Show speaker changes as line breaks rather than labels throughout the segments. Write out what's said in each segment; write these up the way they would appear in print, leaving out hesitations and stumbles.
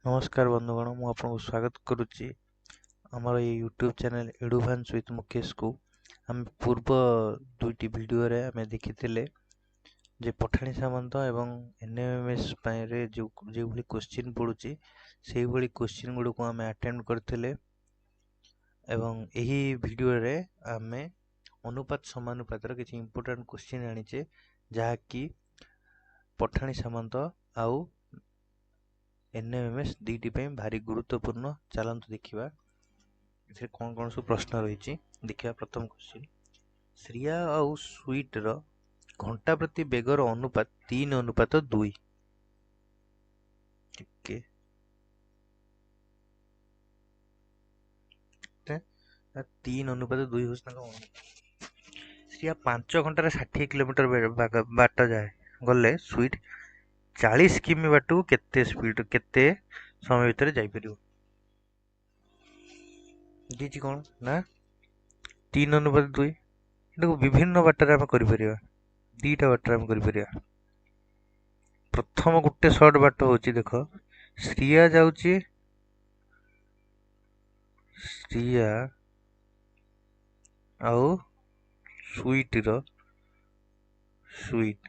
नमस्कार बंधुगण मु आपको स्वागत करुच्ची आमर ये यूट्यूब चैनल एडुभान्स विथ मुकेश को आम पूर्व दुईटी वीडियो रे आम देखी जे पठाणी सामंत एवं एनएमएमएस रे जो भली क्वेश्चन पड़ुची से भली क्वेश्चन गुड़ को आम अटेंड करथिले एवं यही वीडियो रे आम अनुपात समानुपातर किसी इंपोर्टेंट क्वेश्चन आनीचे जहाँकि पठाणी सामंत आउ एनएमएमएस दुईटी भारी गुरुत्वपूर्ण चलतु देखा इसे कौन कौन सब प्रश्न रही देखा प्रथम क्वेश्चन श्रिया आउ स्वीट रो घंटा प्रति बेगर अनुपात 3:2 टिके 3:2 हो श्रिया 5 घंटा 60 किलोमीटर बाट जाए गले स्वीट 40 किमी बाट को केते स्पीड केते समय भितर जाई परियो दीची कौन ना 3:2 एटा विभिन्न बाटर आम कर दीटा बाटर आम कर प्रथम गोटे सर्ट बाट हूँ देख श्रिया जाऊँगी श्रिया आउ स्वीट रो स्वीट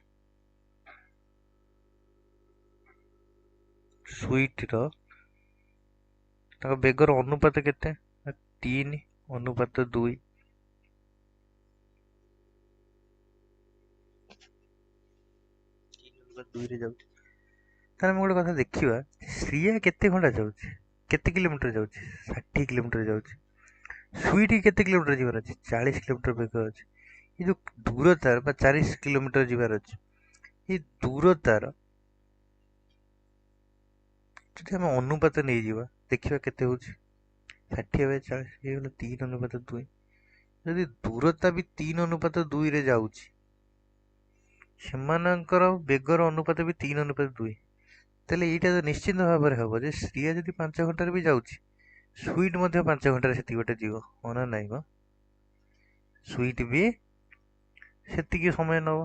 स्वीट रो बेगर अनुपात केते 3:2 रे जाउछि तार हम गोटे कथा देखिबा श्रिया केते घंटा जाउछि केते किलोमीटर जाउछि 60 किलोमीटर जाउछि स्वीट केते किलोमीटर जीवार अछि 40 किलोमीटर बेगर अछि ये जो दूरतार 40 किलोमीटर जीवार अछि ये दूरतार ଯଦି ଆମେ ଅନୁପାତ ନେଇଯିବା ଦେଖିବା କେତେ ହଉଛି 60/40 ହେଇଗଲା 3:2 ଯଦି ଦୂରତା ବି 3:2 ରେ ଯାଉଛି ସେମାନଙ୍କର ବେଗର ଅନୁପାତ ବି 3:2 ତାହେଲେ ଏଇଟା ତ ନିଶ୍ଚିନ୍ତ ଭାବରେ ହବ ଯେ ଶ୍ରିୟା ଯଦି 5 ଘଣ୍ଟାରେ ବି ଯାଉଛି ସ୍ୱିଟ୍ ମଧ୍ୟ 5 ଘଣ୍ଟାରେ ସେତିକି ଗୋଟେ ଯିବ ହଁ ନା ନାଇଁ ମ ସ୍ୱିଟ୍ ବି ସେତିକି ସମୟ ନବ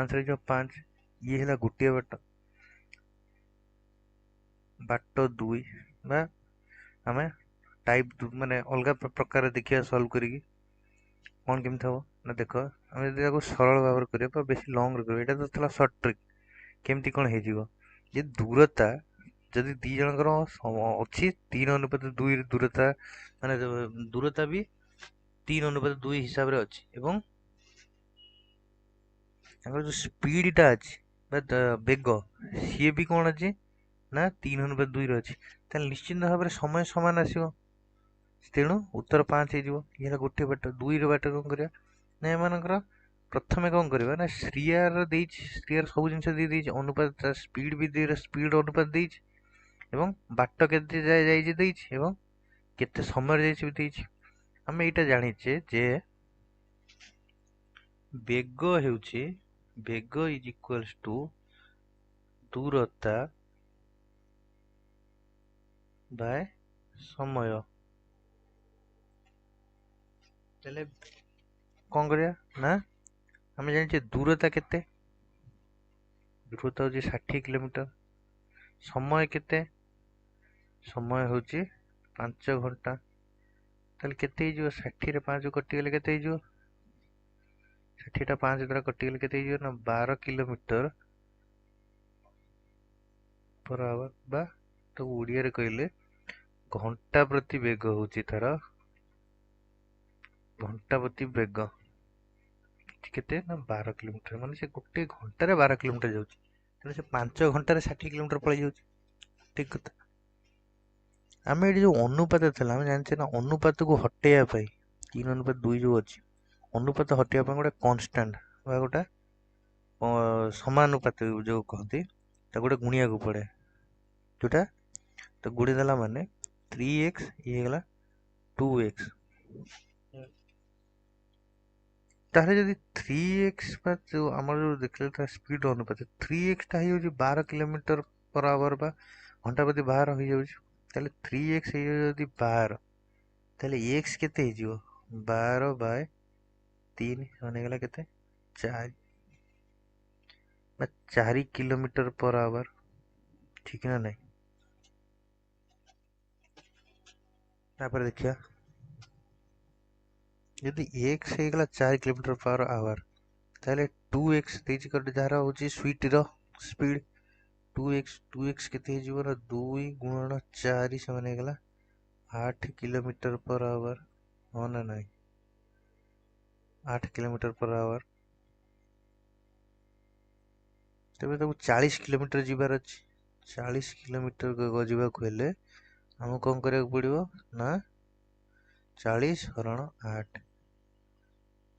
ଆନ୍ସର ହେଇଯିବ 5 ଇଏ ହେଲା ଗୋଟିଏ बाट 2 बा आम टाइप माने अलग प्रकार देखिए सॉल्व करी कौन केमती हम ना देख आम जब सरल भाव कर बेस लंग यहाँ तो था सर्ट ट्रिक केमती कौन हो दूरता जदि दी जनकर अच्छी 3:2 दूरता माने दूरता भी 3:2 हिसाब से अच्छी एवं जो स्पीडटा अच्छी बेग सी भी कौन अच्छी ना 3:2 अच्छी निश्चिंत भाव में समय सामान आसो तेणु उत्तर 5 हो गोटे बाट 2 बाट कौन कर प्रथम कौन करवा ना श्रियार श्रियार सब जिन अनुपात स्पीड भी स्पीड अनुपात एवं बाट के जाए केते समय जाइए आम यहाँ जाचे जे बेग हेउछि बेग इज इक्वल्स टू दूरता बाय समय चले कौन करिया ना आम जाने दूरता केते दूरता हूँ 60 किलोमीटर समय केते समय हूँ 5 घंटा ताले केते हो 60 रे 5 कटिगले केते हो 60 टा 5 द्वारा कटिगले केते हो ना 12 किलोमीटर पर आवर बा तो ओडिया रे कहले घंटा प्रति बेग हूँ तार घंटा प्रति बेग केते ना 12 किलोमीटर माने से गोटे घंटा रे 12 किलोमीटर जाउची तेने से 5 घंटा रे 60 किलोमीटर पळै जाउची ठीक कथा आमे एडी जो अनुपात थला हम जानछे ना अनुपात को हटेया पई 3:2 जो अछि अनुपात हटेया पई गोटे कांस्टेंट बा गोटा समानुपात जो कहती ता गोटे गुणिया को पड़े जोटा तो गुणी देला माने 3x ये गला 2x ताहले जदि 3x बा जो हमर जो देखले था स्पीड अनुपात 3x ता हो 12 किलोमीटर पर आवर बा घंटा प्रति 12 हो जाउछ ताहले 3x हे जदि 12 ताहले x केते हे जिवो 12/3 माने गला केते 4 बा 4 किलोमीटर पर आवर ठीक ना नहीं तापर देखिया यदि x ହେଇଗଲା 4 किलोमीटर पर आवर ताहले 2x देछि कर जहार होची स्वीट रो स्पीड 2x केते जीवो ना 2 गुणन 4 समान ହେଇଗଲା 8 किलोमीटर पर आवर हो ना नहीं 8 किलोमीटर पर आवर तबे तो 40 किलोमीटर जीवार अछि 40 किलोमीटर जीवा को हेले हम कोन करे पड़िबो ना 40 हरण 8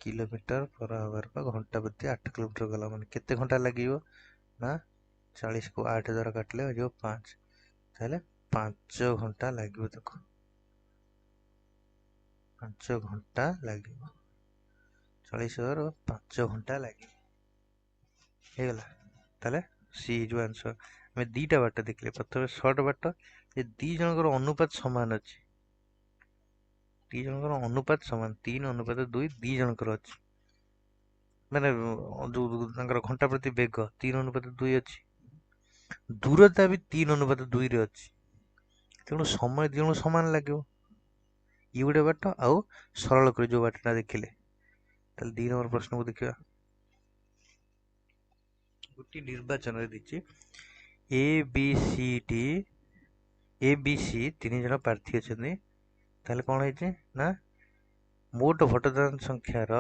किलोमीटर पर आवर का घंटा प्रति 8 किलोमीटर गला माने केते घंटा लागियो ना 40 को 8 द्वारा काटले हो 5 ताहले 5 घंटा लागियो देखो 5 घंटा लागियो 40 और 5 घंटा लागियो हे गला ताहले सी जो आंसर मैं दीटा बाट देखले प्रथम शॉर्ट बाट ये दी जनकर अनुपात समान अछि दी जनकर अनुपात समान 3 अनुपात 2 दी जनकर अछि माने जो घंटा प्रति वेग 3 अनुपात 2 अछि दूरता भी 3 अनुपात 2 रे अछि तेणु समय दी जण समान लागो इ गुडे बाट आउ सरल कर जो बाटना देखिले ताले 2 नंबर प्रश्न को देखिबा गुटी निर्वाचन रे दिछि A B C D A B C तीन जन प्रार्थी अछन्ती ताले कोन होइछे ना मोट भोटदान संख्यार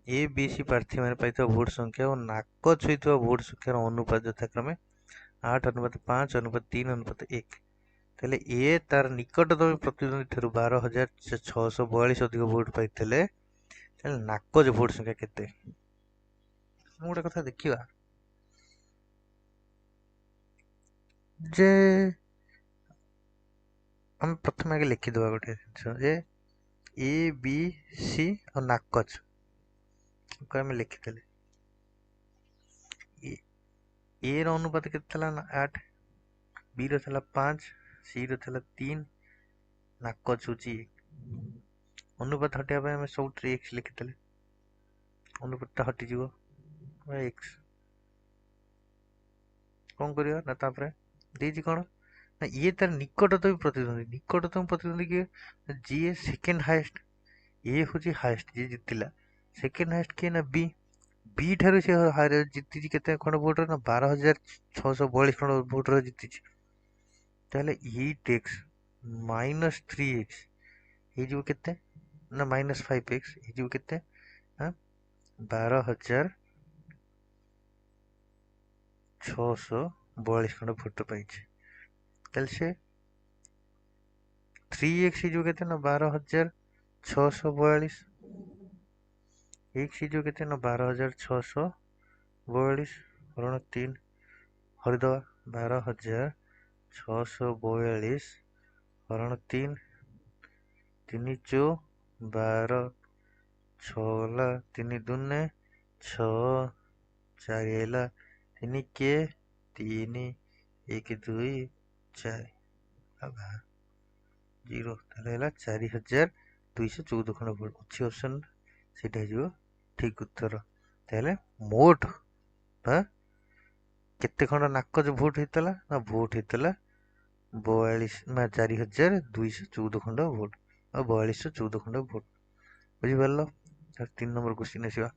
ए बी सी प्रार्थी माने पाइतो भोट संख्या और नाकच होइतो भोट संख्यार अनुपात यथाक्रमे 8 अनुपात 5 अनुपात 3 अनुपात 1 ताले ए तार निकटतम प्रतिद्वंदी ठारू 12642 अधिक भोट पाइथिले ताले नाकच भोट संख्या केते हम गोटे कथा देखिबा जे हम प्रथम आगे लिखि देबा गोटे जे ए बी सी और नाकच को हम लिखिदेले ए रो अनुपात केते थला ना 8 बी रो थला 5 सी रो थला 3 नाकच होची अनुपात हटिया पे हम सब ट्रिक्स लिखिदेले अनुपात हटि जीवो x कौन करियो ना तापरे देजी कोन ना ये तार निकटतम प्रतिद्वंदी के जी सेकंड हाईएस्ट ए होची हाईएस्ट जे जितिला सेकंड हाईएस्ट के ना बी बी ठारू से हारे जिति केते खंड वोट ना 12642 खंड वोट रे जिति ताले ई टेक्स -3x ए जो केते ना -5x ए जो केते हां 12642 खंड वोट पाइछे ताले से 3x जो केते ना 12642 x जो केते ना 12642 ऋण 3 हरिदवा 12642 ऋण 3 3 चो 12 6 3 दूने 6 4 हेला 3 के 3 1 2 4 अब 0 ताले हेला 4214 खंड भोट अछि ऑप्शन सेटा जो ठीक उत्तर ताले मोट हां केते खंड नाकच भोट हेतला ना भोट हेतला 42 ना 4214 खंड भोट और 4214 खंड भोट बुझी परलो 3 नंबर क्वेश्चन आसीबा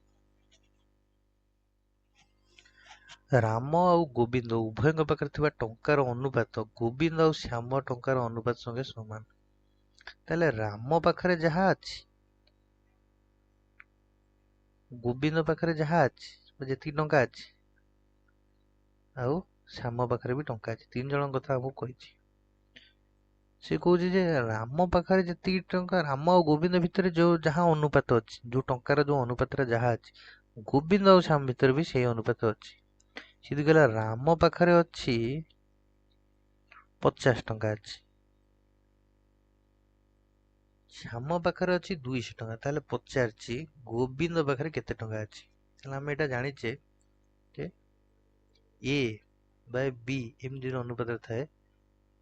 राम और गोविंद उभय पाखे थिबा टंकार अनुपात गोविंद और श्याम टंकार अनुपात संगे समान ताले राम पाखरे जहा अछि गोविंद पाखरे जहा अछि जेती टंका अछि आउ श्याम पाखरे भी टंका अछि तीन जण कथा हमु कहिछि से कहूछि जे राम पाखरे जेती टंका राम और गोविंद भितर जो जहा अनुपात अछि जो टंकार जो अनुपात रे जहा अछि गोविंद और श्याम भितर भी सेही अनुपात अछि सिद्धि कहला राम पाखरे अछि 50 टंका अछि श्याम पाखरे अछि 200 टंका ताले पचारछि गोविंद पाखरे केते टंका अछि ताले हम एटा जानिछे जे a बाय b एम जे अनुपात थाए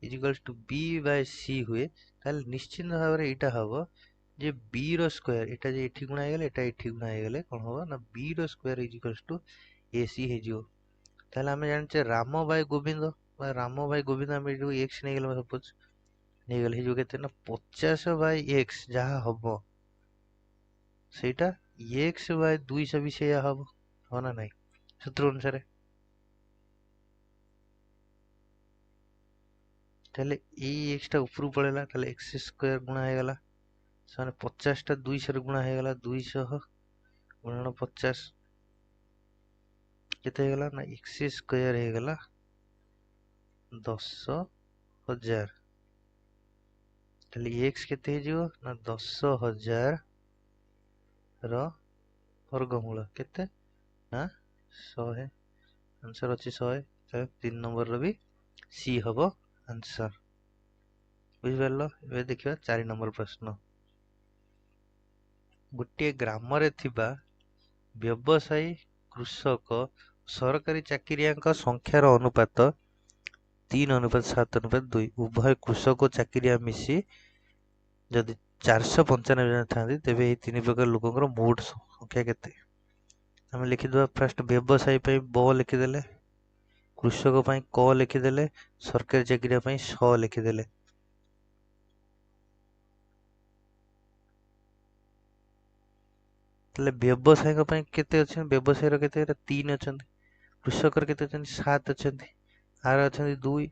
is equals to b by c हुए ताले निश्चित भाव रे एटा हबो जे b रो स्क्वायर एटा जे एठी गुणा हेगले एटा एठी गुणा हेगले कोन हबो ना b रो square is equals to ac हे जिवो ताले हम जानछे राम बाय गोविंद हम जो x नै गेले सपोज ନେଇଗଲେ ହେଇଯିବ କେତେ ନା 50/x ଯାହା ହବ ସେଇଟା x/200 ବି ସେଇଆ ହବ, ହଁ ନା ନାଇଁ ସୂତ୍ର ଅନୁସାରେ। ତାହେଲେ ଏଇ x ଟା ଉପରକୁ ପଳେଇଲା, ତାହେଲେ x² ଗୁଣା ହେଇଗଲା, ସେମାନେ 50 ଟା 200 ରେ ଗୁଣା ହେଇଗଲା, 200 ଗୁଣନ 50 କେତେ ହେଇଗଲା ନା x² ହେଇଗଲା 10,000। ତାହେଲେ x କେତେ ହେଇଯିବ ନା 10,000 ର ବର୍ଗମୂଳ କେତେ ନା 100, ଆନ୍ସର ଅଛି 100। ତାହେଲେ 3 ନମ୍ବରର ବି ସି ହବ ଆନ୍ସର। ବୁଝିପାରିଲ? ଏବେ ଦେଖିବା 4 ନମ୍ବର ପ୍ରଶ୍ନ। ଗୋଟିଏ ଗ୍ରାମରେ ଥିବା ବ୍ୟବସାୟୀ, କୃଷକ, ସରକାରୀ ଚାକିରିଆଙ୍କ ସଂଖ୍ୟାର ଅନୁପାତ 3:7:2। ଉଭୟ କୃଷକ ଓ ଚାକିରିଆ ମିଶି ଯଦି 495 ଜଣ ଥାନ୍ତି, ତେବେ ଏହି ତିନି ପ୍ରକାର ଲୋକଙ୍କର ମୋଟ ସଂଖ୍ୟା କେତେ? ଆମେ ଲିଖିଦେବା ଫାଷ୍ଟ ବ୍ୟବସାୟୀ ପାଇଁ ବ ଲେଖିଦେଲେ, କୃଷକ ପାଇଁ କ ଲେଖିଦେଲେ, ସରକାରୀ ଚାକିରିଆ ପାଇଁ ସ ଲେଖିଦେଲେ। ତାହେଲେ ବ୍ୟବସାୟୀଙ୍କ ପାଇଁ କେତେ ଅଛନ୍ତି? ବ୍ୟବସାୟୀର କେତେ? 3 ଅଛନ୍ତି। କୃଷକର କେତେ ଅଛନ୍ତି? 7 ଅଛନ୍ତି। ଆର ଅଛନ୍ତି 2।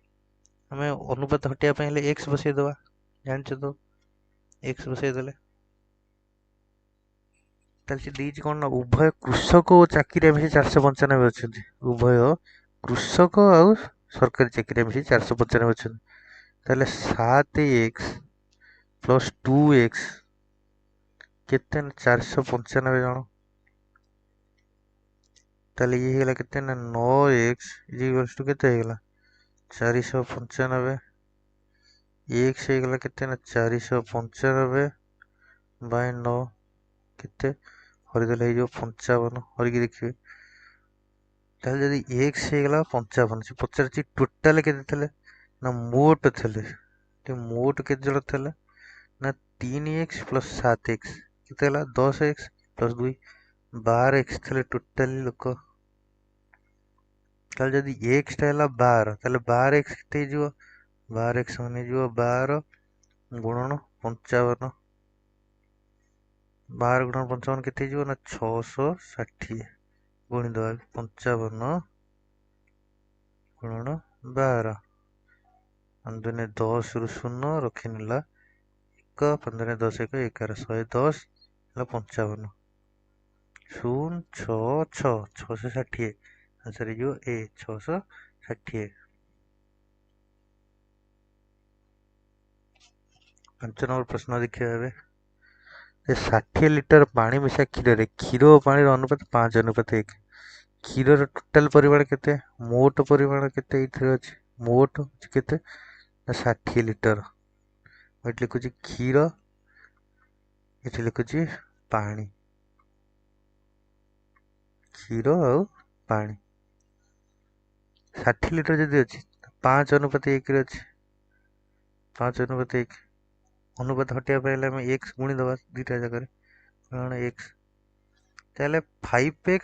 ଆମେ ଅନୁପାତ ହଟେଇବା ପାଇଁ ହେଲେ x ବସେଇଦବା, ଜାଣିଛ ତ x ବସେଇଦେଲେ ତାହେଲେ ସେ ଦେଇଛି କଣ ନା ଉଭୟ କୃଷକ ଓ ଚାକିରିଆ ମିଶି 495 ଅଛନ୍ତି। ଉଭୟ କୃଷକ ଆଉ ସରକାରୀ ଚାକିରିଆ ମିଶି 495 ଅଛନ୍ତି। ତାହେଲେ 7x ପ୍ଲସ୍ 2x କେତେ ନା 495 ଜଣ। ତାହେଲେ ଇଏ ହେଇଗଲା କେତେ ନା 9x ଇଜିକାଲ୍ସ ଟୁ କେତେ ହେଇଗଲା 495, x ହେଇଗଲା କେତେ ନା 495 ବାଇ 9 କେତେ ହରିଦେଲେ ହେଇଯିବ 55, ହରିକି ଦେଖିବେ। ତାହେଲେ ଯଦି x ହେଇଗଲା 55, ସେ ପଚାରୁଛି ଟୋଟାଲ କେତେ ଥିଲେ ନା ମୋଟ ଥିଲେ। ମୋଟ କେତେ ଜଣ ଥିଲେ ନା 3x ପ୍ଲସ୍ 7x କେତେ ହେଲା 10x ପ୍ଲସ୍ 2 12x ଥିଲେ ଟୋଟାଲି ଲୋକ। ତାହେଲେ ଯଦି x ଟା ହେଲା 12, ତାହେଲେ 12x କେତେ ହେଇଯିବ? 12x ମାନେ ହେଇଯିବ 12 ଗୁଣନ 55। 12 ଗୁଣନ 55 କେତେ ହେଇଯିବ ନା 660। ଗୁଣିଦବା 55 ଗୁଣନ 12, 5 10 ରୁ 0 ରଖିନେଲା 1, 5 10 1 11, 110 ହେଲା 55, 0 6 6 660 ଆନ୍ସର ହେଇଯିବ ଏ 660। 5 ନମ୍ବର ପ୍ରଶ୍ନ ଦେଖିବା ଏବେ। 60 ଲିଟର ପାଣି ମିଶା କ୍ଷୀରରେ କ୍ଷୀର ଓ ପାଣିର ଅନୁପାତ 5:1। କ୍ଷୀରର ଟୋଟାଲ ପରିମାଣ କେତେ? ମୋଟ ପରିମାଣ କେତେ ଏଇଥିରେ ଅଛି? ମୋଟ କେତେ ନା 60 ଲିଟର। ଏଠି ଲେଖୁଛି କ୍ଷୀର, ଏଠି ଲେଖୁଛି ପାଣି, କ୍ଷୀର ଆଉ ପାଣି। 60 ଲିଟର ଯଦି ଅଛି 5:1 ରେ ଅଛି, 5:1 ଅନୁପାତ ହଟେଇବା ପାଇଁ ହେଲେ ଆମେ x ଗୁଣିଦବା ଦୁଇଟା ଜାଗାରେ, କାରଣ x ତାହେଲେ 5x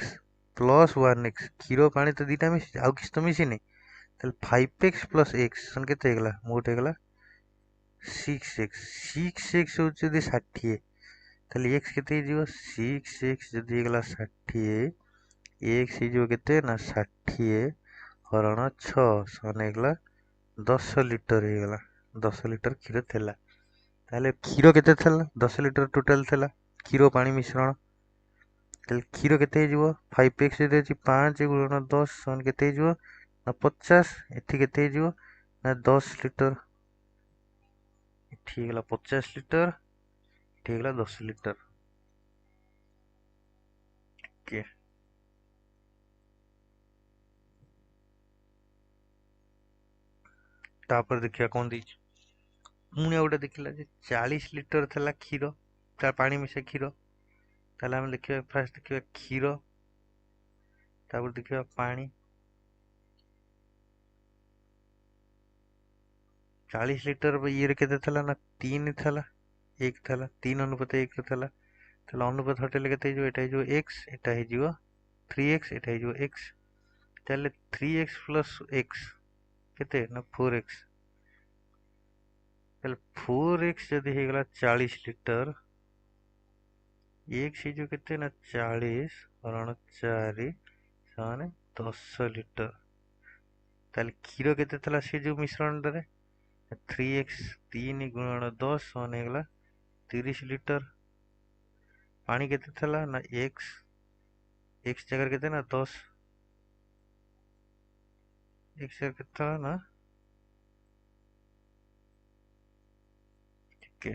ପ୍ଲସ୍ 1x, କ୍ଷୀର ପାଣି ତ ଦୁଇଟା ମିଶିଛି, ଆଉ କିଛି ତ ମିଶିନି। ତାହେଲେ 5x ପ୍ଲସ୍ x କେତେ ହେଇଗଲା? ମୋଟ ହେଇଗଲା 6x। 6x ହେଉଛି ଯଦି 60, ତାହେଲେ x କେତେ ହେଇଯିବ? 6x ଯଦି ହେଇଗଲା 60, x ହେଇଯିବ କେତେ ନା 60 ହରଣ 6 ସମାନ ହେଇଗଲା 10 ଲିଟର ହେଇଗଲା। 10 ଲିଟର କ୍ଷୀର ଥିଲା। ତାହେଲେ କ୍ଷୀର କେତେ ଥିଲା? 10 ଲିଟର ଟୋଟାଲ ଥିଲା, କ୍ଷୀର ପାଣି ମିଶ୍ରଣ। ତାହେଲେ କ୍ଷୀର କେତେ ହେଇଯିବ? 5x ଯଦି ଅଛି 5 ଗୁଣନ 10 ସମାନ କେତେ ହେଇଯିବ ନା 50। ଏଠି କେତେ ହେଇଯିବ ନା 10 ଲିଟର। ଏଠି ହେଇଗଲା 50 ଲିଟର, ଏଠି ହେଇଗଲା 10 ଲିଟର। ଓକେ, ତାପରେ ଦେଖିବା କଣ ଦେଇଛି। ପୁଣି ଆଉ ଗୋଟେ ଦେଖିଲା ଯେ 40 ଲିଟର ଥିଲା କ୍ଷୀର, ତା ପାଣି ମିଶା କ୍ଷୀର। ତାହେଲେ ଆମେ ଦେଖିବା ଫାଷ୍ଟ ଦେଖିବା କ୍ଷୀର, ତାପରେ ଦେଖିବା ପାଣି। 40 ଲିଟର ଇଏରେ କେତେ ଥିଲା ନା 3 ଥିଲା, 1 ଥିଲା, 3:1 ଥିଲା। ତାହେଲେ ଅନୁପାତ ହଟେଇଲେ କେତେ ହେଇଯିବ? ଏଟା ହେଇଯିବ x, ଏଟା ହେଇଯିବ 3x, ଏଟା ହେଇଯିବ x। ତାହେଲେ 3x ପ୍ଲସ୍ x କେତେ ନା 4x। ତାହେଲେ 4x ଯଦି ହେଇଗଲା 40 ଲିଟର, x ହେଇଯିବ କେତେ ନା 40 ହରଣ 4 ସମାନେ 10 ଲିଟର। ତାହେଲେ କ୍ଷୀର କେତେ ଥିଲା ସେ ଯୋଉ ମିଶ୍ରଣଟାରେ? 3x 3 ଗୁଣନ 10 ସମାନ ହେଇଗଲା 30 ଲିଟର। ପାଣି କେତେ ଥିଲା ନା x ଜାଗାରେ କେତେ ନା 10, x ଜାଗାରେ କେତେ ଥିଲା ନା ଟିକେ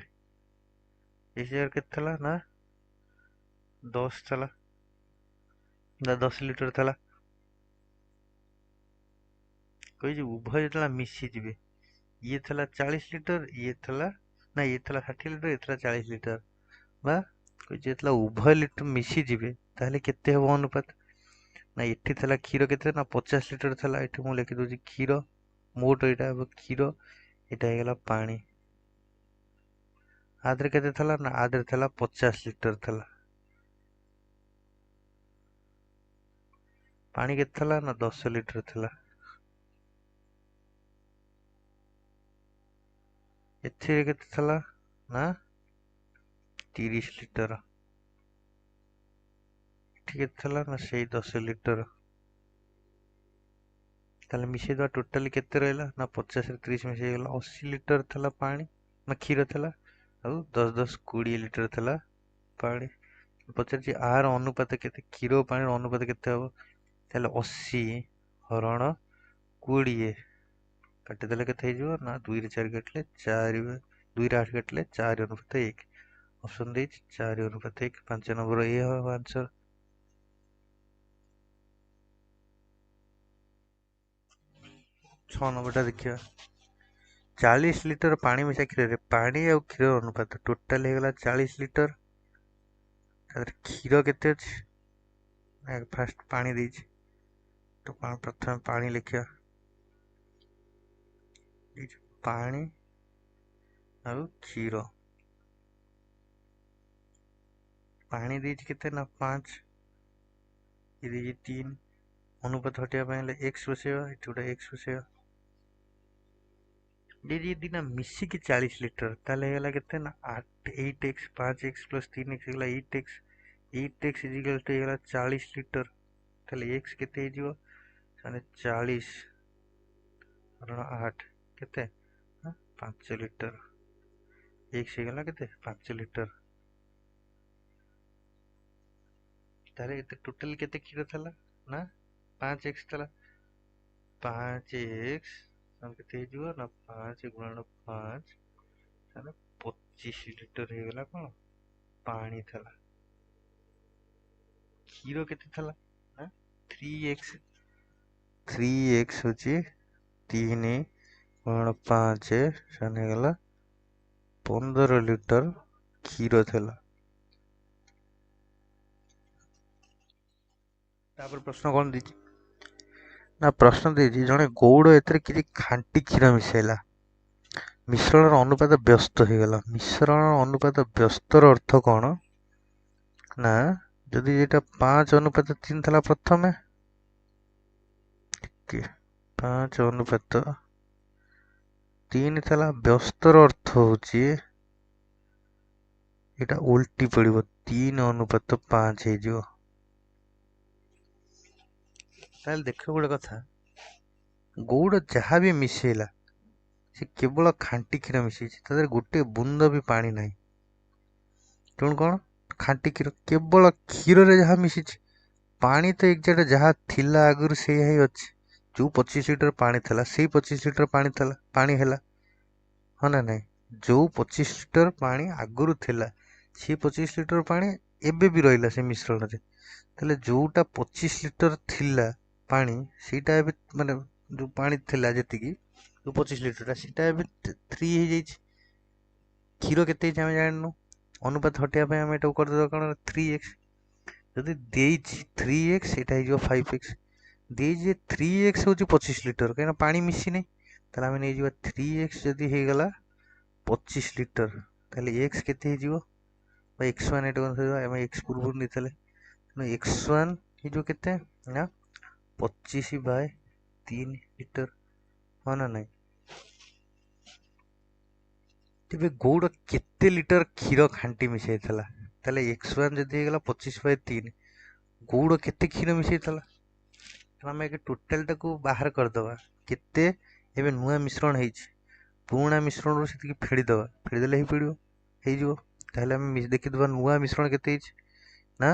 x ଜାଗାରେ କେତେ ଥିଲା ନା 10 ଥିଲା, ନା 10 ଲିଟର ଥିଲା। କହିଛି ଉଭୟ ଯେତେବେଳେ ମିଶିଯିବେ, ଇଏ ଥିଲା 40 ଲିଟର, ଇଏ ଥିଲା 60 ଲିଟର, ଇଏ ଥିଲା 40 ଲିଟର, ବା କହିଛି ଯେତେବେଳେ ଉଭୟ ଲିଟର ମିଶିଯିବେ ତାହେଲେ କେତେ ହବ ଅନୁପାତ? ନା ଏଠି ଥିଲା କ୍ଷୀର କେତେ ନା 50 ଲିଟର ଥିଲା, ଏଠି ମୁଁ ଲେଖିଦଉଛି କ୍ଷୀର, ମୋଟ ଏଇଟା ହେବ କ୍ଷୀର, ଏଇଟା ହେଇଗଲା ପାଣି। ଆଦେହରେ କେତେ ଥିଲା ନା ଆଦେହରେ ଥିଲା 50 ଲିଟର ଥିଲା। ପାଣି କେତେ ଥିଲା ନା 10 ଲିଟର ଥିଲା। ଏଥିରେ କେତେ ଥିଲା ନା 30 ଲିଟର। ଏଠି କେତେ ଥିଲା ନା ସେଇ 10 ଲିଟର। ତାହେଲେ ମିଶେଇଦବା, ଟୋଟାଲି କେତେ ରହିଲା ନା 50 ରେ 30 ମିଶେଇ ହେଇଗଲା 80 ଲିଟର ଥିଲା ପାଣି ନା କ୍ଷୀର ଥିଲା, ଆଉ 10 10 20 ଲିଟର ଥିଲା ପାଣି। ପଚାରିଛି ଆର ଅନୁପାତ କେତେ, କ୍ଷୀର ଓ ପାଣିର ଅନୁପାତ କେତେ ହବ? ତାହେଲେ 80 ହରଣ 20 କାଟିଦେଲେ କେତେ ହେଇଯିବ ନା 2 ରେ 4 କାଟିଲେ 4, 2 ରେ 8 କାଟିଲେ 4 ଅନୁପାତ 1। ଅପସନ ଦେଇଛି 4 ଅନୁପାତ 1, 5 ନମ୍ବର ଏ ହବ ଆନ୍ସର। 6 ନମ୍ବରଟା ଦେଖିବା। 40 ଲିଟର ପାଣି ମିଶା କ୍ଷୀରରେ ପାଣି ଆଉ କ୍ଷୀର ଅନୁପାତ ଟୋଟାଲ ହେଇଗଲା 40 ଲିଟର। ତାପରେ କ୍ଷୀର କେତେ ଅଛି? ଫାଷ୍ଟ ପାଣି ଦେଇଛି, ତ ପ୍ରଥମେ ପାଣି ଲେଖିବା। ପାଣି ଆଉ କ୍ଷୀର। ପାଣି ଦେଇଛି କେତେ ନା 5, ଇଏ ଦେଇଛି 3। ଅନୁପାତ ହଟେଇବା ପାଇଁ ହେଲେ x ବସେଇବା, ଏଠି ଗୋଟେ x ବସେଇବା। ଯଦି ନା ମିଶିକି 40 ଲିଟର, ତାହେଲେ ହେଇଗଲା କେତେ ନା 8x 5x ପ୍ଲସ୍ 3x ହେଇଗଲା 8x। 8x ହେଇଗଲା 40 ଲିଟର, ତାହେଲେ x କେତେ ହେଇଯିବ? ମାନେ 40 ହରଣ 8 କେତେ ନା 5 ଲିଟର। x ହେଇଗଲା କେତେ 5 ଲିଟର। ତାହେଲେ ଏତେ ଟୋଟାଲ କେତେ କ୍ଷୀର ଥିଲା ନା 5x ଥିଲା। 5x କେତେ ହେଇଯିବ ନା 5 ଗୁଣନ 5, ତାହେଲେ 25 ଲିଟର ହେଇଗଲା କଣ ପାଣି ଥିଲା। କ୍ଷୀର କେତେ ଥିଲା ନା 3x ହଉଛି 3 ଗୁଣନ 5 ହେଇଗଲା 15 ଲିଟର କ୍ଷୀର ଥିଲା। ତାପରେ ପ୍ରଶ୍ନ କଣ ଦେଇଛି ନା ପ୍ରଶ୍ନ ଦେଇଛି ଜଣେ ଗୌଡ଼ ଏଥିରେ କିଛି ଖାଣ୍ଟି କ୍ଷୀର ମିଶାଇଲା, ମିଶ୍ରଣର ଅନୁପାତ ବ୍ୟସ୍ତ ହେଇଗଲା। ମିଶ୍ରଣ ଅନୁପାତ ବ୍ୟସ୍ତର ଅର୍ଥ କଣ ନା ଯଦି ଏଇଟା 5 ଅନୁପାତ 3 ଥିଲା ପ୍ରଥମେ, 5 ଅନୁପାତ 3 ଥିଲା, ବ୍ୟସ୍ତର ଅର୍ଥ ହଉଛି ଏଇଟା ଉଲ୍ଟି ପଡିବ, 3 ଅନୁପାତ 5 ହେଇଯିବ। ତାହେଲେ ଦେଖ ଗୋଟେ କଥା, ଗୌଡ଼ ଯାହା ବି ମିଶେଇଲା ସେ କେବଳ ଖାଣ୍ଟି କ୍ଷୀର ମିଶେଇଛି, ତା ଦେହରେ ଗୋଟେ ବୁନ୍ଦ ବି ପାଣି ନାହିଁ। ତେଣୁ କଣ ଖାଣ୍ଟି କ୍ଷୀର, କେବଳ କ୍ଷୀରରେ ଯାହା ମିଶିଛି, ପାଣି ତ ଏକ୍ଜାକ୍ଟ ଯାହା ଥିଲା ଆଗରୁ ସେଇଆ ହିଁ ଅଛି। ଯୋଉ 25 ଲିଟର ପାଣି ଥିଲା ସେଇ 25 ଲିଟର ପାଣି ହେଲା, ହଁ ନା ନାଇଁ? ଯୋଉ 25 ଲିଟର ପାଣି ଆଗରୁ ଥିଲା ସେଇ 25 ଲିଟର ପାଣି ଏବେ ବି ରହିଲା ସେ ମିଶ୍ରଣରେ। ତାହେଲେ ଯୋଉଟା 25 ଲିଟର ଥିଲା ପାଣି, ସେଇଟା ଏବେ ମାନେ ଯୋଉ ପାଣି ଥିଲା ଯେତିକି, ଯୋଉ 25 ଲିଟରଟା ସେଇଟା ଏବେ 3 ହେଇଯାଇଛି। କ୍ଷୀର କେତେ ହେଇଛି ଆମେ ଜାଣିନୁ, ଅନୁପାତ ହଟେଇବା ପାଇଁ ଆମେ ଏଟାକୁ କରିଦେବା କଣ 3x। ଯଦି ଦେଇଛି 3x, ଏଇଟା ହେଇଯିବ 5x। ଦେଇଛି ଯେ 3x ହଉଛି 25 ଲିଟର, କାହିଁକିନା ପାଣି ମିଶିନି, ତାହେଲେ ଆମେ ନେଇଯିବା 3x ଯଦି ହେଇଗଲା 25 ଲିଟର, ତାହେଲେ x କେତେ ହେଇଯିବ ବା x1 ଏଇଟା ଧରିବା, ଆମେ x ପୂର୍ବରୁ ନେଇଥିଲେ, x1 ହେଇଯିବ କେତେ ନା 25/3 ଲିଟର, ହଁ ନା ନାଇଁ? तेबे गौड़ केते लिटर क्षीर खांटी मिसैतला ताले x1 जदी हेगला 25/3 गौड़ केते क्षीर मिसैतला आमे के टोटल टाको बाहर कर दबा केते एबे नुआ मिश्रण हेछि पुराना मिश्रण रो सेति फेडी देले ही पड़ियो हे जो ताले हम देखि दबा नुआ मिश्रण केते हेछि ना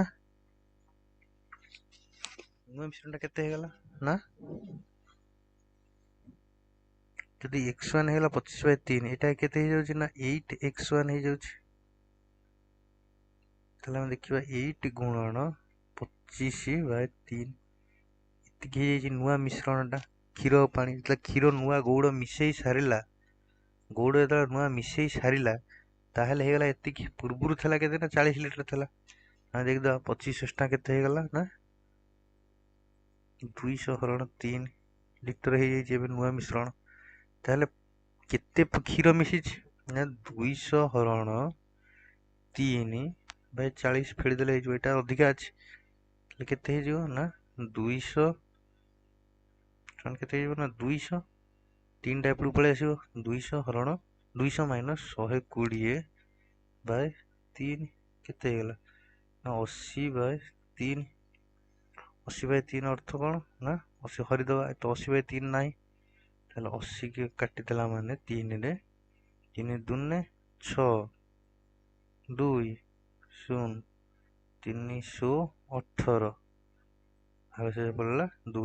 नुआ मिश्रण केते हेगला ना जदि x1 हेगला 25/3 एटा केते हे जाउछि ना 8x1 हे जाउछि ताले हम देखिबा 8 गुणन 25/3 इतकी हे जाइछि नुआ मिश्रणटा क्षीर पानी मतलब क्षीर नुआ गौड़ मिसई सारिला गौड़ एदा नुआ मिसई सारिला ताहेले हेगला एतिकी पूर्वरु थला केते ना 40 लीटर थला आ देख द 25 टा केते हेगला ना 200 हरण 3 लीटर हे जाइछि एबे नुआ मिश्रण ताहेले केते क्षीर मिसिछि ना 200 हरण 3/40 फेडी देले हे जो एटा अधिका अछि ताले केते हे जो ना 200 टन केते हे ना 200 3 टा एपडू पळे आसीबो 200 हरण 200 माइनस 120/3 केते हेगला ना 80/3 80/3 अर्थ कोन ना 80 हरि दबा तो 80/3 नाही ताले 80 के काटी देला माने 3 रे 3 दुने 6 2 0 318 आगे से पड़ला 2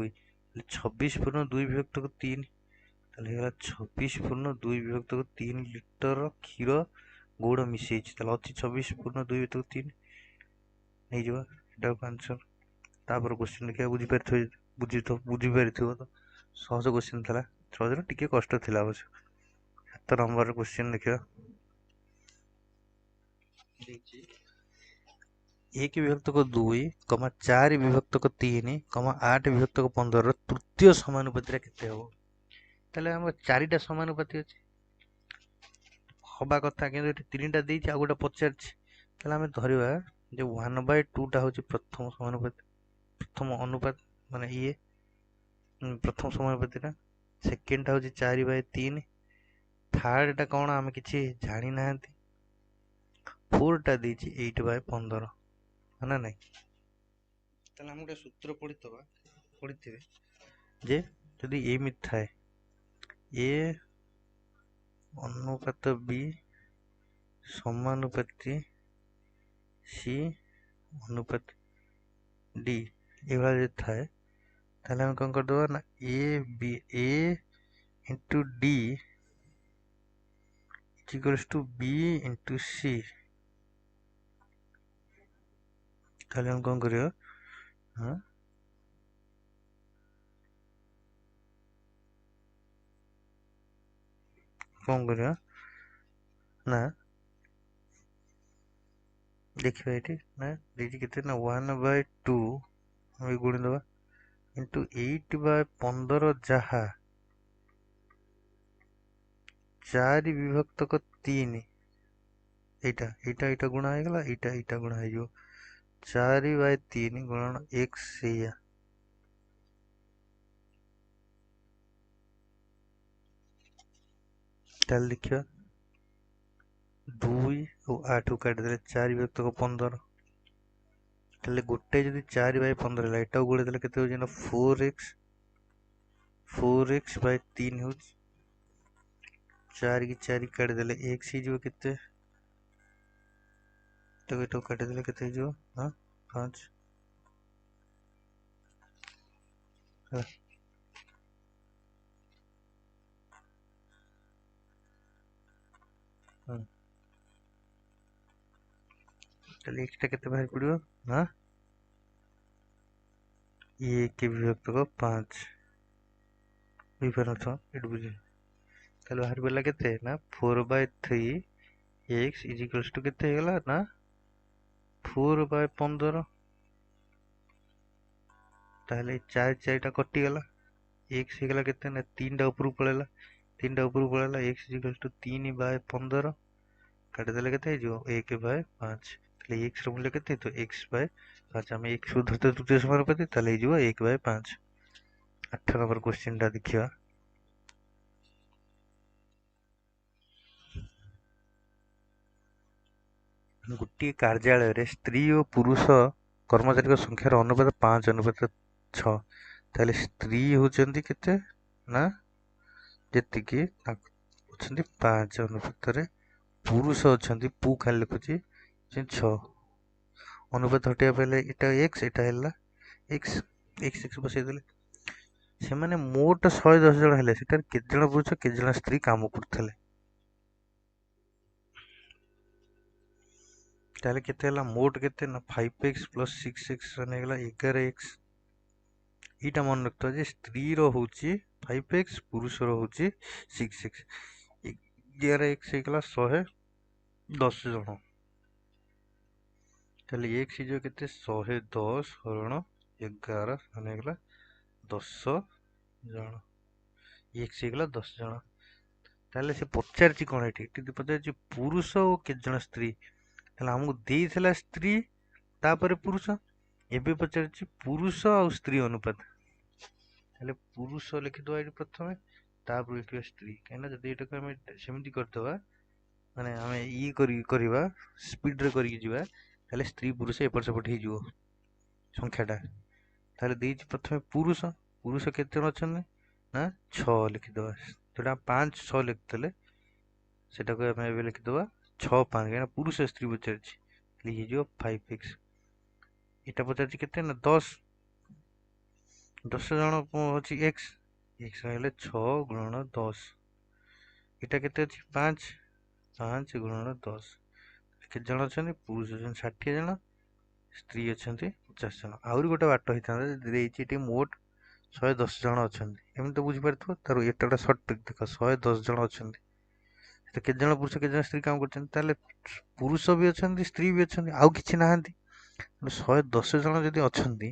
26 पूर्ण 2 विभक्त को 3 ताले हेगला 26 पूर्ण 2 विभक्त को 3 लीटर क्षीर गौड़ मिसई ताले अछि 26 पूर्ण 2 विभक्त को 3 नै जबा एटा आंसर तापर क्वेश्चन देखिया बुझी पारिथिबो तो सहज क्वेश्चन थला सहज टिके कष्ट थिला अवश्य 7 नंबर क्वेश्चन देखिया एक विभक्त को 2 कमा 4 विभक्त को 3 कमा 8 विभक्त को 15 तृतीय समानुपाती केते हो ताले हम चारिटा समानुपाती अछि हबा कथा किंतु एठी तीनटा देछि आ गोटा पचारछि ताले हम धरिबा जे 1/2 टा होछि प्रथम समानुपाती प्रथम अनुपात माने ये प्रथम समानुपाती टा सेकंड टा होछि 4/3 थर्ड टा कोन हम किछि जानि नाहंती फोर टा देछि 8/15 ना नहीं ताले हम गोटे सूत्र पढ़िथिबे जे यदि एमिति थाए ए अनुपात बी समानुपाती सी अनुपात डी ए वाला जे थाए ताले हम कोन कर दबा ना a into d equals to b into c ताले हम कोन करियो हां कोन करियो ना देखिबा एठी ना देछि केते ना 1/2 हम गुणी दबा इंटू 8/15 जहा 4 विभक्त को 3 एटा गुणा हेगला एटा गुणा हे जो 4/3 गुणन x या ताल देखियो 2 और 8 को काट देले 4 विभक्त को 15 ताले गोटे जदी 4/15 ला एटा गुणे देले केते हो जे ना 4x/3 हो 4 की 4 काट देले x ही जो केते तो एटा काट देले केते जो हां 5 ताले x टा केते बाहर पड़ियो हां ये के विभक्त को 5 विभक्त एट बुझे ताले बाहर पड़ला केते ना 4/3 x इज इक्वल्स टू केते हेगला ना 4/15 ताले 4 टा कटि गला x हेगला केते ना 3 टा ऊपर पळेला 3 टा ऊपर पळेला x इज इक्वल्स टू 3/15 काट देले केते जो 1/5 ताले x रो मूल्य केते तो x/5 हम x को धरते तृतीय समानुपाती ताले जो 1/5 8 नंबर क्वेश्चन टा देखिया ଗୋଟିଏ କାର୍ଯ୍ୟାଳୟରେ ସ୍ତ୍ରୀ ଓ ପୁରୁଷ କର୍ମଚାରୀଙ୍କ ସଂଖ୍ୟାର ଅନୁପାତ 5:6। ତାହେଲେ ସ୍ତ୍ରୀ ହଉଛନ୍ତି କେତେ ନା ଯେତିକି ଅଛନ୍ତି 5 ଅନୁପାତରେ, ପୁରୁଷ ଅଛନ୍ତି ପୁ ଖାଲି ଲେଖୁଛି 6। ଅନୁପାତ ହଟେଇବା ପାଇଁ ଏଟା x, ଏଟା ହେଲା x, x ବସେଇଦେଲେ ସେମାନେ ମୋଟ 110 ଜଣ ହେଲେ, ସେଟାରେ କେତେ ଜଣ ପୁରୁଷ କେତେ ଜଣ ସ୍ତ୍ରୀ କାମ କରୁଥିଲେ। ତାହେଲେ କେତେ ହେଲା ମୋଟ କେତେ ନା 5x + 6x ହେଇଗଲା 11x। ଏଇଟା ମନେ ରଖିଥିବ ଯେ ସ୍ତ୍ରୀର ହଉଛି 5x, ପୁରୁଷର ହଉଛି 6x। 11x ହେଇଗଲା 110 ଜଣ। ତାହେଲେ x ହେଇଯିବ କେତେ 110 ହରଣ 11 ହେଇଗଲା 10 ଜଣ। x ହେଇଗଲା 10 ଜଣ। ତାହେଲେ ସେ ପଚାରିଛି କଣ ଏଠି ପଚାରିଛି ପୁରୁଷ ଓ କେତେ ଜଣ ସ୍ତ୍ରୀ। ତାହେଲେ ଆମକୁ ଦେଇଥିଲା ସ୍ତ୍ରୀ ତାପରେ ପୁରୁଷ, ଏବେ ପଚାରିଛି ପୁରୁଷ ଆଉ ସ୍ତ୍ରୀ ଅନୁପାତ। ତାହେଲେ ପୁରୁଷ ଲେଖିଦବା ଏଠି ପ୍ରଥମେ, ତାପରେ ଲେଖିବା ସ୍ତ୍ରୀ। କାହିଁକିନା ଯଦି ଏଟାକୁ ଆମେ ସେମିତି କରିଦବା, ମାନେ ଆମେ କରିବା ସ୍ପିଡରେ କରିକି ଯିବା, ତାହେଲେ ସ୍ତ୍ରୀ ପୁରୁଷ ଏପଟ ସେପଟ ହେଇଯିବ ସଂଖ୍ୟାଟା। ତାହେଲେ ଦେଇଛି ପ୍ରଥମେ ପୁରୁଷ, ପୁରୁଷ କେତେ ଜଣ ଅଛନ୍ତି ନା 6 ଲେଖିଦବା। ଯୋଉଟା 5 6 ଲେଖିଥିଲେ ସେଟାକୁ ଆମେ ଏବେ ଲେଖିଦବା 6 5, କାହିଁକିନା ପୁରୁଷ ସ୍ତ୍ରୀ ପଚାରିଛି, ହେଇଯିବ 5x। ଏଟା ପଚାରିଛି କେତେ ନା 10 ଜଣ ଅଛି x, x ହେଲେ 6 ଗୁଣନ 10। ଏଟା କେତେ ଅଛି 5 ଗୁଣନ 10। କେତେ ଜଣ ଅଛନ୍ତି ପୁରୁଷ ଅଛନ୍ତି 60 ଜଣ, ସ୍ତ୍ରୀ ଅଛନ୍ତି 50 ଜଣ। ଆହୁରି ଗୋଟେ ବାଟ ହେଇଥାନ୍ତା ଯଦି ଦେଇଛି ଏଠି ମୋଟ 110 ଜଣ ଅଛନ୍ତି, ଏମିତି ତ ବୁଝିପାରୁଥିବ। ତାର ଏଟା ଗୋଟେ ସର୍ଟ ଟ୍ରିକ୍ ଦେଖ, 110 ଜଣ ଅଛନ୍ତି, କେତେ ଜଣ ପୁରୁଷ କେତେ ଜଣ ସ୍ତ୍ରୀ କାମ କରୁଛନ୍ତି। ତାହେଲେ ପୁରୁଷ ବି ଅଛନ୍ତି ସ୍ତ୍ରୀ ବି ଅଛନ୍ତି, ଆଉ କିଛି ନାହାନ୍ତି। 110 ଜଣ ଯଦି ଅଛନ୍ତି,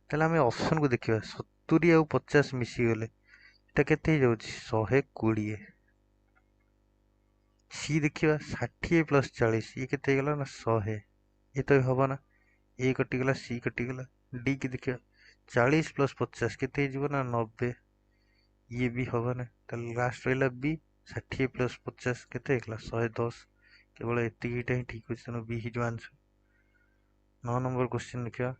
ତାହେଲେ ଆମେ ଅପସନ କୁ ଦେଖିବା 70 ଆଉ 50 ମିଶିଗଲେ ଏଟା କେତେ ହେଇଯାଉଛି 120। ସି ଦେଖିବା 60 + 40, ଇଏ କେତେ ହେଇଗଲା ନା 100। ଇଏ ତ ହବ ନା, ଏ କଟିଗଲା ସି କଟିଗଲା। ଡି କି ଦେଖିବା 40 + 50 କେତେ ହେଇଯିବ ନା 90, ଇଏ ବି ହବ ନା। ତାହେଲେ ଲାଷ୍ଟ ରହିଲା ବି 60 + 50 କେତେ ହେଇଗଲା 110। କେବଳ ଏତିକିଟା ହିଁ ଠିକ ଅଛି, ତେଣୁ ବି ହେଇଯିବ ଆନ୍ସର। 9 ନମ୍ବର କ୍ୱେଶ୍ଚିନ୍ ଦେଖିବା।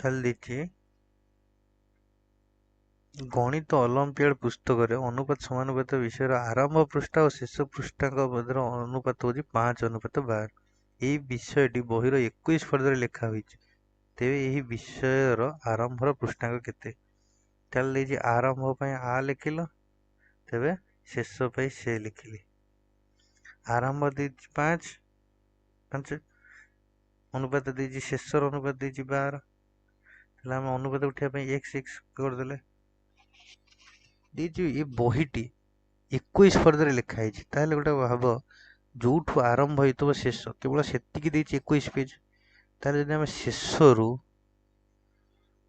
ଖାଲି ଦେଇଛି ଗଣିତ ଅଲମ୍ପିଆଡ ପୁସ୍ତକରେ ଅନୁପାତ ସମାନୁପାତ ବିଷୟର ଆରମ୍ଭ ପୃଷ୍ଠା ଓ ଶେଷ ପୃଷ୍ଠାଙ୍କ ମଧ୍ୟରେ ଅନୁପାତ ହଉଛି 5:12। ଏହି ବିଷୟଟି ବହିର 21 ଫର୍ଦ୍ଦରେ ଲେଖା ହୋଇଛି, ତେବେ ଏହି ବିଷୟର ଆରମ୍ଭର ପୃଷ୍ଠାଙ୍କ କେତେ। ତାହେଲେ ଦେଇଛି ଆରମ୍ଭ ପାଇଁ ଆ ଲେଖିଲ, ତେବେ ଶେଷ ପାଇଁ ସେ ଲେଖିଲି। ଆରମ୍ଭ ଦେଇଛି 5 ଅନୁପାତ ଦେଇଛି, ଶେଷର ଅନୁପାତ ଦେଇଛି 12। ତାହେଲେ ଆମେ ଅନୁପାତ ଉଠିବା ପାଇଁ x କରିଦେଲେ। ଦେଇଛି ଏ ବହିଟି 21 ଫର୍ଦ୍ଦରେ ଲେଖା ହେଇଛି, ତାହେଲେ ଗୋଟେ ଭାବ ଯୋଉଠୁ ଆରମ୍ଭ ହେଇଥିବ ଶେଷ କେବଳ ସେତିକି ଦେଇଛି 21 ପେଜ। ତାହେଲେ ଯଦି ଆମେ ଶେଷରୁ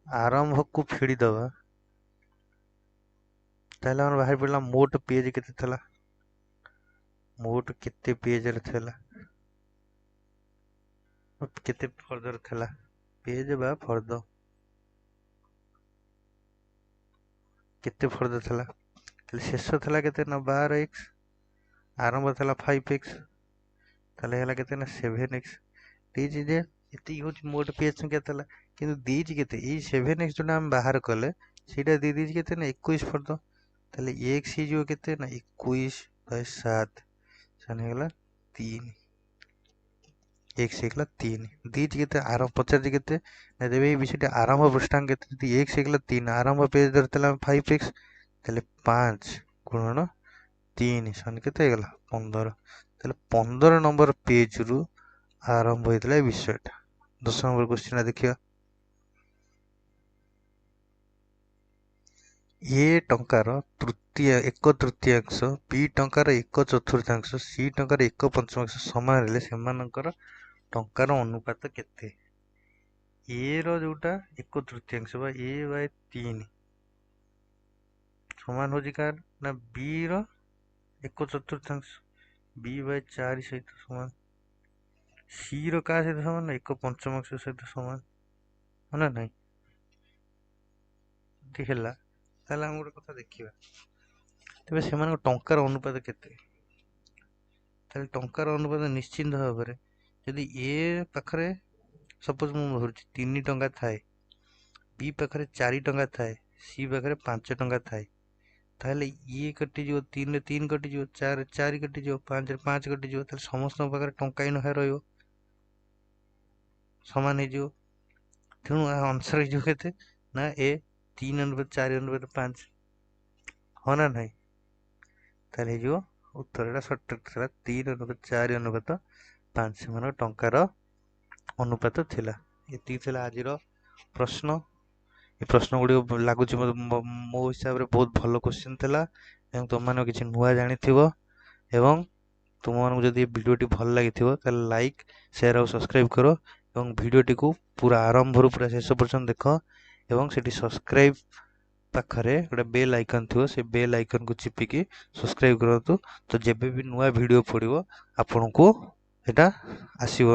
ଆରମ୍ଭକୁ ଫେଡ଼ିଦବା, ତାହେଲେ ଆମର ବାହାରି ପଡ଼ିଲା ମୋଟ ପେଜ କେତେ ଥିଲା, ମୋଟ କେତେ ପେଜରେ ଥିଲା, କେତେ ଫର୍ଦ୍ଦରେ ଥିଲା, ପେଜ ବା ଫର୍ଦ୍ଦ କେତେ ଫର୍ଦ୍ଦ ଥିଲା। ତାହେଲେ ଶେଷ ଥିଲା କେତେ ନା 12x, ଆରମ୍ଭ ଥିଲା 5x, ତାହେଲେ ହେଲା କେତେ ନା 7x। ଦେଇଛି ଯେ ଏତିକି ହଉଛି ମୋଟ ପେଜ ସଂଖ୍ୟା ଥିଲା, କିନ୍ତୁ ଦେଇଛି କେତେ ଏଇ 7x ଯୋଉଟା ଆମେ ବାହାର କଲେ ସେଇଟା ଦେଇ ଦେଇଛି କେତେ ନା 21 ଫର୍ଦ୍ଦ। ତାହେଲେ x ହେଇଯିବ କେତେ ନା 21/7, ହେଇଗଲା 3, x ହେଇଗଲା 3। ଦେଇଛି କେତେ ପଚାରିଛି କେତେ ନା, ତେବେ ଏଇ ବିଷୟଟି ଆରମ୍ଭ ପୃଷ୍ଠାଙ୍କ କେତେ, ଯଦି x ହେଇଗଲା 3, ଆରମ୍ଭ ପେଜ ଧରିଥିଲା 5x, ତାହେଲେ 5 ଗୁଣନ 3 କେତେ ହେଇଗଲା 15। ତାହେଲେ 15 ନମ୍ବର ପେଜରୁ ଆରମ୍ଭ ହେଇଥିଲା ଏ ବିଷୟଟା। 10 ନମ୍ବର କ୍ୱେଶ୍ଚିନ୍ ଦେଖିବା। ଏ ଟଙ୍କାର 1/3, ବି ଟଙ୍କାର 1/4, ସି ଟଙ୍କାର 1/5 ସମାନ ହେଲେ ସେମାନଙ୍କର ଟଙ୍କାର ଅନୁପାତ କେତେ। ଏ ର ଯୋଉଟା 1/3 ବା a/3 ସମାନ ହଉଛି କାହାର ନା b ର 1/4। b बाय 4 सहित समान c ର କାହା ସହିତ ସମାନ ନା 1 ପଞ୍ଚମାଂଶ ସହିତ ସମାନ ହଁ ନା ନାଇଁ ଯଦି ହେଲା ତାହେଲେ ଆମେ ଗୋଟେ କଥା ଦେଖିବା ତେବେ ସେମାନଙ୍କ ଟଙ୍କାର ଅନୁପାତ କେତେ ତାହେଲେ ଟଙ୍କାର ଅନୁପାତ ନିଶ୍ଚିନ୍ତ ଭାବରେ ଯଦି ଏ ପାଖରେ ସପୋଜ ମୁଁ ଧରୁଛି 3 ଟଙ୍କା ଥାଏ b ପାଖରେ 4 ଟଙ୍କା ଥାଏ c ପାଖରେ 5 ଟଙ୍କା ଥାଏ ତାହେଲେ ଇଏ କଟିଯିବ 3 ରେ 3 କଟିଯିବ 4 ରେ 4 କଟିଯିବ 5 ରେ 5 କଟିଯିବ ତାହେଲେ ସମସ୍ତଙ୍କ ପାଖରେ ଟଙ୍କା ହିଁ ନଖା ରହିବ ସମାନ ହେଇଯିବ ତେଣୁ ଆନ୍ସର ହେଇଯିବ କେତେ ନା ଏ 3 ଅନୁପାତ 4 ଅନୁପାତ 5 ହଁ ନା ନାହିଁ ତାହେଲେ ହେଇଯିବ ଉତ୍ତରଟା ସଠିକ ଥିଲା 3 ଅନୁପାତ 4 ଅନୁପାତ 5 ସେମାନଙ୍କ ଟଙ୍କାର ଅନୁପାତ ଥିଲା ଏତିକି ଥିଲା ଆଜିର ପ୍ରଶ୍ନ ଏ ପ୍ରଶ୍ନ ଗୁଡ଼ିକ ଲାଗୁଛି ମୋ ହିସାବରେ ବହୁତ ଭଲ କ୍ୱେଶ୍ଚିନ୍ ଥିଲା ଏବଂ ତୁମମାନେ କିଛି ନୂଆ ଜାଣିଥିବ ଏବଂ ତୁମମାନଙ୍କୁ ଯଦି ଏ ଭିଡ଼ିଓଟି ଭଲ ଲାଗିଥିବ ତାହେଲେ ଲାଇକ୍ ସେୟାର ଆଉ ସବସ୍କ୍ରାଇବ୍ କର ଏବଂ ଭିଡ଼ିଓଟିକୁ ପୁରା ଆରମ୍ଭରୁ ପୁରା ଶେଷ ପର୍ଯ୍ୟନ୍ତ ଦେଖ ଏବଂ ସେଠି ସବସ୍କ୍ରାଇବ୍ ପାଖରେ ଗୋଟେ ବେଲ୍ ଆଇକନ୍ ଥିବ ସେ ବେଲ୍ ଆଇକନ୍କୁ ଚିପିକି ସବସ୍କ୍ରାଇବ୍ କରନ୍ତୁ ତ ଯେବେ ବି ନୂଆ ଭିଡ଼ିଓ ପଡ଼ିବ ଆପଣଙ୍କୁ ଏଇଟା ଆସିବ